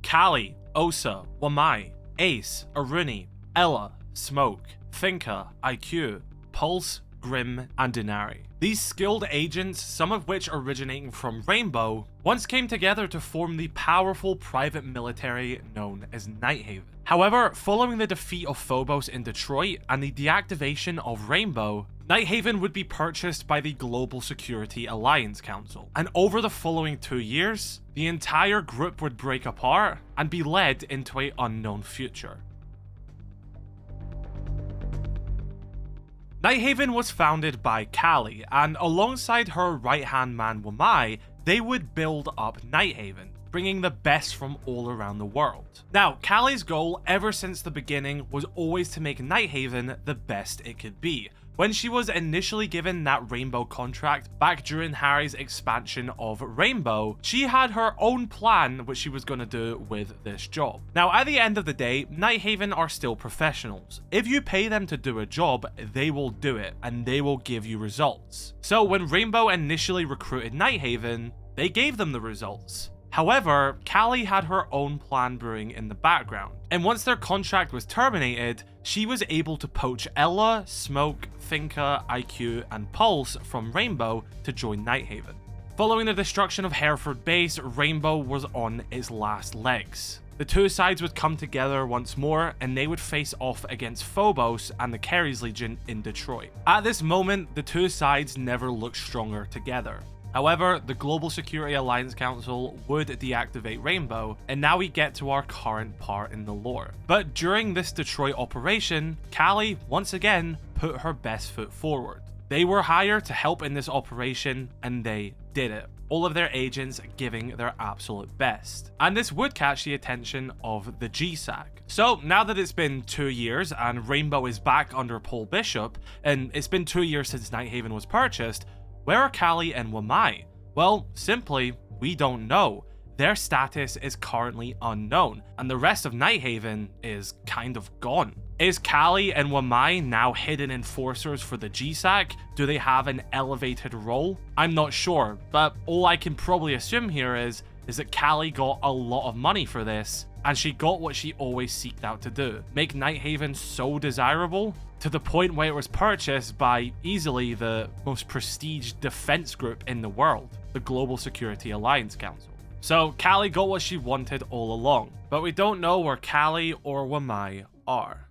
Callie, Osa, Wamai, Ace, Aruni, Ella, Smoke, Finka, IQ, Pulse, Grim, and Denari. These skilled agents, some of which originating from Rainbow, once came together to form the powerful private military known as Nighthaven. However, following the defeat of Phobos in Detroit and the deactivation of Rainbow, Nighthaven would be purchased by the Global Security Alliance Council, and over the following 2 years, the entire group would break apart and be led into an unknown future. Nighthaven was founded by Callie, and alongside her right-hand man Wamai, they would build up Nighthaven, bringing the best from all around the world. Now, Callie's goal ever since the beginning was always to make Nighthaven the best it could be. When she was initially given that Rainbow contract back during Harry's expansion of Rainbow, she had her own plan what she was going to do with this job. Now, at the end of the day, Nighthaven are still professionals. If you pay them to do a job, they will do it, and they will give you results. So when Rainbow initially recruited Nighthaven, they gave them the results. However, Callie had her own plan brewing in the background, and once their contract was terminated, she was able to poach Ella, Smoke, Finka, IQ, and Pulse from Rainbow to join Nighthaven. Following the destruction of Hereford Base, Rainbow was on its last legs. The two sides would come together once more, and they would face off against Phobos and the Keres Legion in Detroit. At this moment, the two sides never looked stronger together. However, the Global Security Alliance Council would deactivate Rainbow, and now we get to our current part in the lore. But during this Detroit operation, Callie once again put her best foot forward. They were hired to help in this operation, and they did it. All of their agents giving their absolute best. And this would catch the attention of the GSAC. So now that it's been 2 years and Rainbow is back under Paul Bishop, and it's been 2 years since Nighthaven was purchased, where are Callie and Wamai? Well, simply, we don't know. Their status is currently unknown, and the rest of Nighthaven is kind of gone. Is Callie and Wamai now hidden enforcers for the GSAC? Do they have an elevated role? I'm not sure, but all I can probably assume here is that Callie got a lot of money for this, and she got what she always seeked out to do. Make Nighthaven so desirable, to the point where it was purchased by easily the most prestige defense group in the world, the Global Security Alliance Council. So Callie got what she wanted all along, but we don't know where Callie or Wamai are.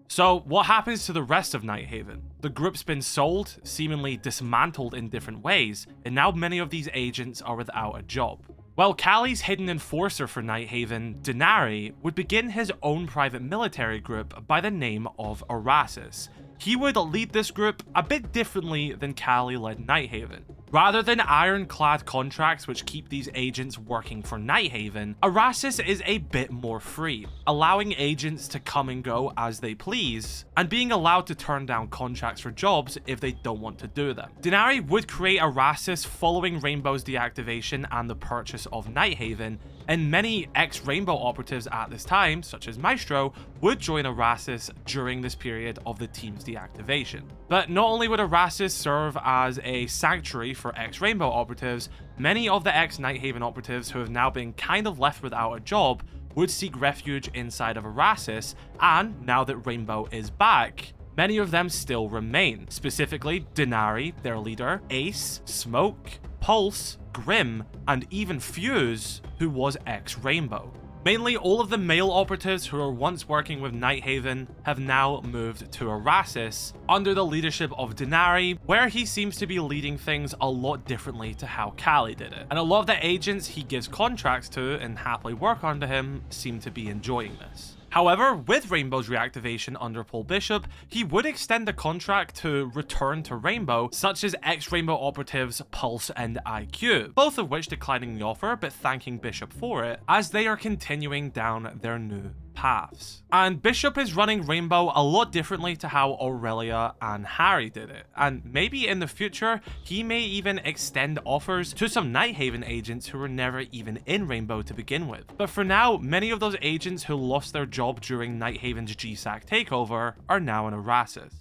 So what happens to the rest of Nighthaven? The group's been sold, seemingly dismantled in different ways, and now many of these agents are without a job. Well, Callie's hidden enforcer for Nighthaven, Denari, would begin his own private military group by the name of Arassas. He would lead this group a bit differently than Callie led Nighthaven. Rather than ironclad contracts which keep these agents working for Nighthaven, Arassas is a bit more free, allowing agents to come and go as they please, and being allowed to turn down contracts for jobs if they don't want to do them. Denari would create Arassas following Rainbow's deactivation and the purchase of Nighthaven, and many ex-Rainbow operatives at this time, such as Maestro, would join Arassas during this period of the team's deactivation. But not only would Arassas serve as a sanctuary for ex-Rainbow operatives, many of the ex-Nighthaven operatives who have now been kind of left without a job would seek refuge inside of Arassas, and now that Rainbow is back, many of them still remain. Specifically, Denari, their leader, Ace, Smoke, Pulse, Grim, and even Fuse, who was ex-Rainbow. Mainly all of the male operatives who were once working with Nighthaven have now moved to Arassas under the leadership of Denari, where he seems to be leading things a lot differently to how Callie did it. And a lot of the agents he gives contracts to and happily work under him seem to be enjoying this. However, with Rainbow's reactivation under Paul Bishop, he would extend the contract to return to Rainbow, such as ex-Rainbow operatives Pulse and IQ, both of which declining the offer but thanking Bishop for it, as they are continuing down their new paths. And Bishop is running Rainbow a lot differently to how Aurelia and Harry did it, and maybe in the future he may even extend offers to some Nighthaven agents who were never even in Rainbow to begin with. But for now, many of those agents who lost their job during Nighthaven's GSAC takeover are now in Arassas.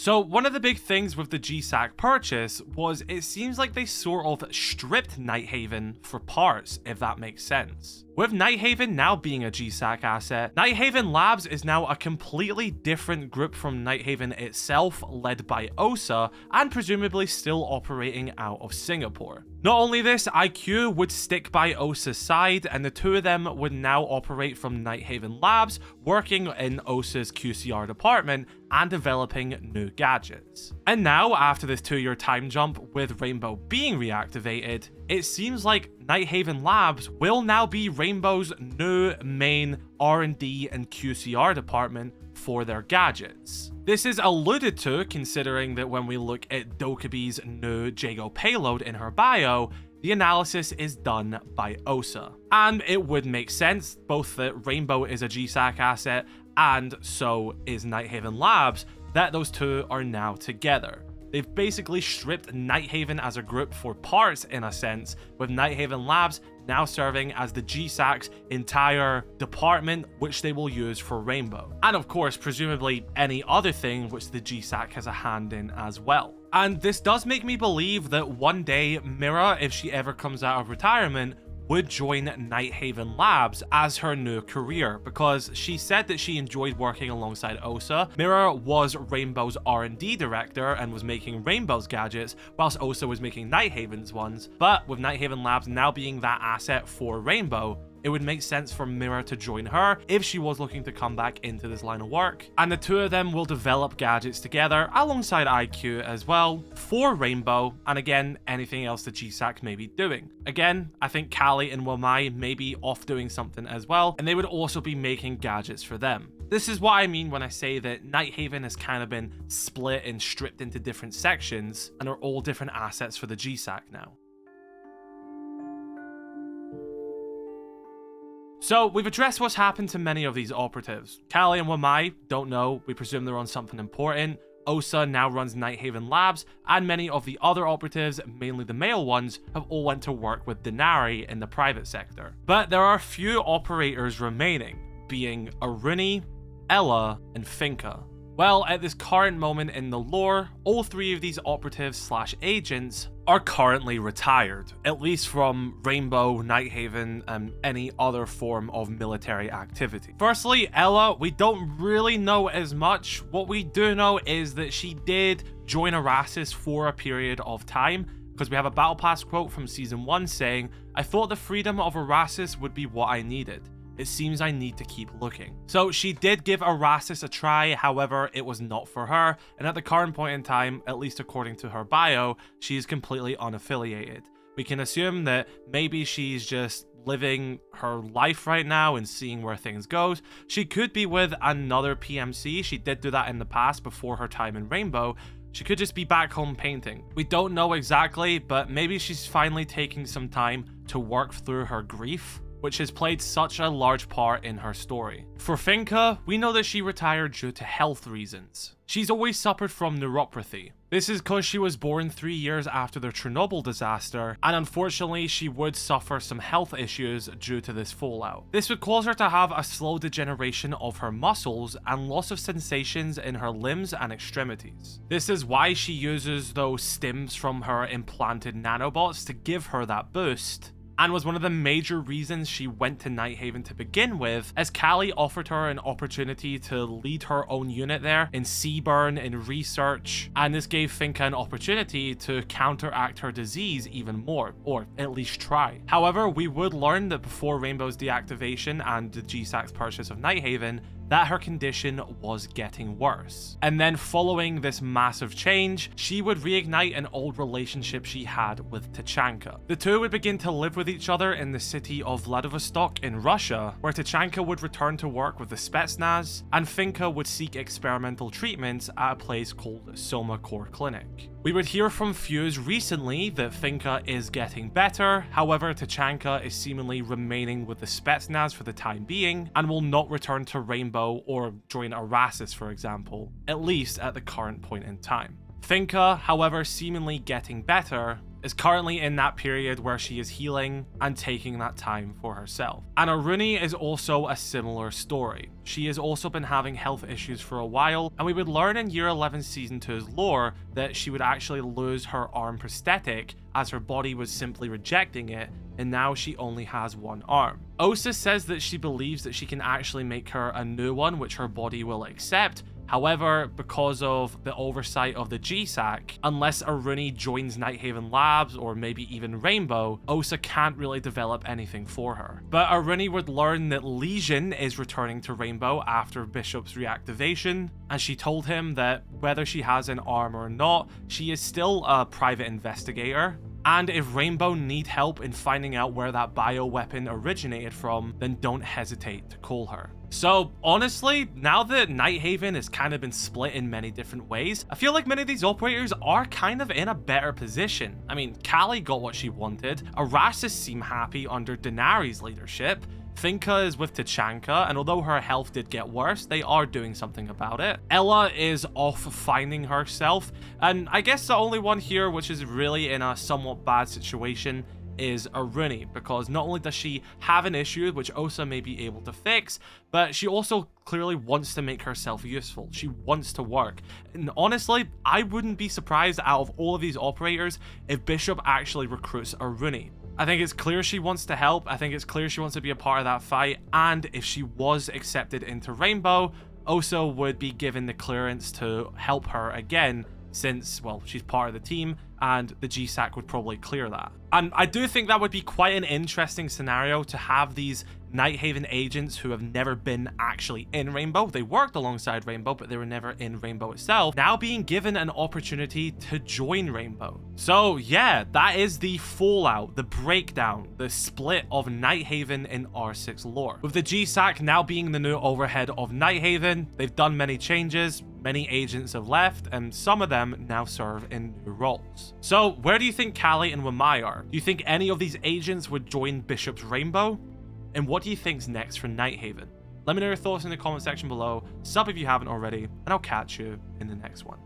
So one of the big things with the GSAC purchase was it seems like they sort of stripped Nighthaven for parts, if that makes sense. With Nighthaven now being a GSAC asset, Nighthaven Labs is now a completely different group from Nighthaven itself, led by Osa, and presumably still operating out of Singapore. Not only this, IQ would stick by Osa's side, and the two of them would now operate from Nighthaven Labs, working in Osa's QCR department and developing new gadgets. And now, after this 2-year time jump with Rainbow being reactivated, it seems like Nighthaven Labs will now be Rainbow's new main R&D and QCR department for their gadgets. This is alluded to considering that when we look at Dokubi's new Jago payload in her bio, the analysis is done by Osa. And it would make sense, both that Rainbow is a GSAC asset and so is Nighthaven Labs, that those two are now together. They've basically stripped Nighthaven as a group for parts in a sense, with Nighthaven Labs now serving as the GSAC's entire department, which they will use for Rainbow. And of course, presumably any other thing which the GSAC has a hand in as well. And this does make me believe that one day Mira, if she ever comes out of retirement, would join Nighthaven Labs as her new career, because she said that she enjoyed working alongside Osa. Mira was Rainbow's R&D director and was making Rainbow's gadgets, whilst Osa was making Nighthaven's ones. But with Nighthaven Labs now being that asset for Rainbow, it would make sense for Mira to join her if she was looking to come back into this line of work. And the two of them will develop gadgets together alongside IQ as well for Rainbow, and again, anything else the GSAC may be doing. Again, I think Callie and Wamai may be off doing something as well, and they would also be making gadgets for them. This is what I mean when I say that Nighthaven has kind of been split and stripped into different sections and are all different assets for the GSAC now. So, we've addressed what's happened to many of these operatives. Callie and Wamai, don't know, we presume they're on something important. Osa now runs Nighthaven Labs, and many of the other operatives, mainly the male ones, have all went to work with Denari in the private sector. But there are a few operators remaining, being Aruni, Ella, and Finka. Well, at this current moment in the lore, all three of these operatives/agents are currently retired, at least from Rainbow, Nighthaven, and any other form of military activity. Firstly, Ella, we don't really know as much. What we do know is that she did join Arassas for a period of time, because we have a Battle Pass quote from Season 1 saying, "I thought the freedom of Arassas would be what I needed. It seems I need to keep looking." So she did give Arassas a try, however, it was not for her, and at the current point in time, at least according to her bio, she is completely unaffiliated. We can assume that maybe she's just living her life right now and seeing where things goes. She could be with another PMC, she did do that in the past before her time in Rainbow. She could just be back home painting. We don't know exactly, but maybe she's finally taking some time to work through her grief, which has played such a large part in her story. For Finka, we know that she retired due to health reasons. She's always suffered from neuropathy. This is because she was born 3 years after the Chernobyl disaster, and unfortunately she would suffer some health issues due to this fallout. This would cause her to have a slow degeneration of her muscles and loss of sensations in her limbs and extremities. This is why she uses those stims from her implanted nanobots to give her that boost, and was one of the major reasons she went to Nighthaven to begin with, as Callie offered her an opportunity to lead her own unit there in Seaburn, in research, and this gave Finka an opportunity to counteract her disease even more, or at least try. However, we would learn that before Rainbow's deactivation and the GSAC's purchase of Nighthaven, that her condition was getting worse. And then following this massive change, she would reignite an old relationship she had with Tachanka. The two would begin to live with each other in the city of Vladivostok in Russia, where Tachanka would return to work with the Spetsnaz, and Finka would seek experimental treatments at a place called Soma Core Clinic. We would hear from Fuse recently that Finka is getting better, however Tachanka is seemingly remaining with the Spetsnaz for the time being, and will not return to Rainbow or join Arassas, for example, at least at the current point in time. Finka, however, seemingly getting better, is currently in that period where she is healing and taking that time for herself. And Aruni is also a similar story. She has also been having health issues for a while, and we would learn in Year 11 Season 2's lore that she would actually lose her arm prosthetic as her body was simply rejecting it, and now she only has one arm. Osa says that she believes that she can actually make her a new one, which her body will accept. However, because of the oversight of the GSAC, unless Aruni joins Nighthaven Labs or maybe even Rainbow, Osa can't really develop anything for her. But Aruni would learn that Legion is returning to Rainbow after Bishop's reactivation, and she told him that whether she has an arm or not, she is still a private investigator. And if Rainbow need help in finding out where that bioweapon originated from, then don't hesitate to call her. So honestly, now that Nighthaven has kind of been split in many different ways, I feel like many of these operators are kind of in a better position. I mean, Callie got what she wanted, Arassas seem happy under Denari's leadership, Finka is with Tachanka, and although her health did get worse, they are doing something about it. Ella is off finding herself, and I guess the only one here which is really in a somewhat bad situation is Aruni, because not only does she have an issue which Osa may be able to fix, but she also clearly wants to make herself useful. She wants to work. And honestly, I wouldn't be surprised out of all of these operators if Bishop actually recruits Aruni. I think it's clear she wants to help. I think it's clear she wants to be a part of that fight. And if she was accepted into Rainbow, Osa would be given the clearance to help her again, since, well, she's part of the team and the GSAC would probably clear that. And I do think that would be quite an interesting scenario to have these Nighthaven agents who have never been actually in Rainbow. They worked alongside Rainbow, but they were never in Rainbow itself, now being given an opportunity to join Rainbow. So yeah, that is the fallout, the breakdown, the split of Nighthaven in R6 lore. With the GSAC now being the new overhead of Nighthaven, they've done many changes, many agents have left, and some of them now serve in new roles. So where do you think Callie and Wamai are? Do you think any of these agents would join Bishop's Rainbow? And what do you think's next for Nighthaven? Let me know your thoughts in the comment section below, sub if you haven't already, and I'll catch you in the next one.